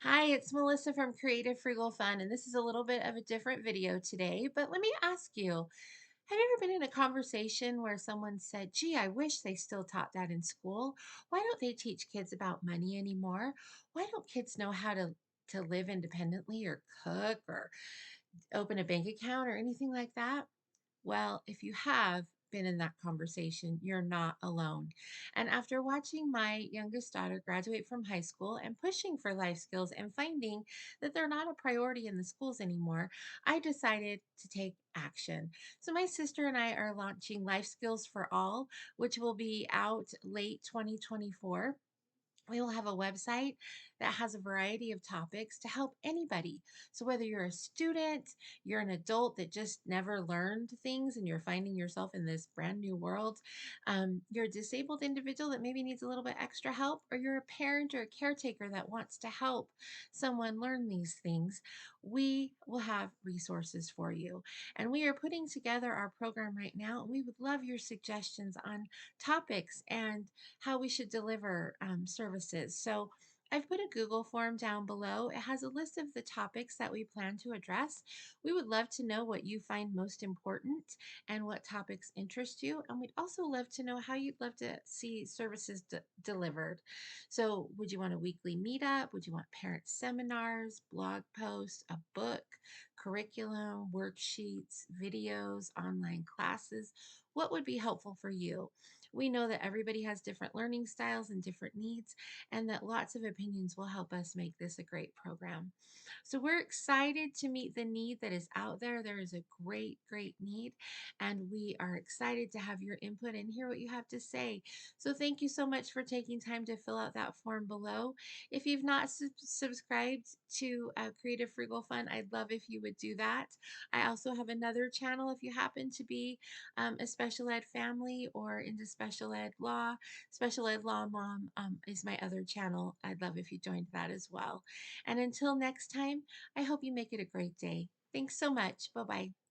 Hi, it's Melissa from Creative Frugal Fun, and this is a little bit of a different video today. But let me ask you, have you ever been in a conversation where someone said, gee, I wish they still taught that in school? Why don't they teach kids about money anymore? Why don't kids know how to live independently or cook or open a bank account or anything like that? Well, if you have been in that conversation, you're not alone. And after watching my youngest daughter graduate from high school and pushing for life skills and finding that they're not a priority in the schools anymore, I decided to take action. So, my sister and I are launching Life Skills for All, which will be out late 2024. We will have a website that has a variety of topics to help anybody. So, whether you're a student, you're an adult that just never learned things and you're finding yourself in this brand new world, you're a disabled individual that maybe needs a little bit extra help, or you're a parent or a caretaker that wants to help someone learn these things, we will have resources for you. And we are putting together our program right now, and we would love your suggestions on topics and how we should deliver services. So I've put a Google form down below. It has a list of the topics that we plan to address. We would love to know what you find most important and what topics interest you. And we'd also love to know how you'd love to see services delivered. So, would you want a weekly meetup? Would you want parent seminars, blog posts, a book, curriculum, worksheets, videos, online classes? What would be helpful for you? We know that everybody has different learning styles and different needs, and that lots of opinions will help us make this a great program. So, we're excited to meet the need that is out there. There is a great, great need, and we are excited to have your input and hear what you have to say. So, thank you so much for taking time to fill out that form below. If you've not subscribed to Creative Frugal Fun, I'd love if you would do that. I also have another channel if you happen to be a special ed family or into special ed law. Special ed law mom is my other channel. I'd love if you joined that as well. And until next time, I hope you make it a great day. Thanks so much. Bye bye.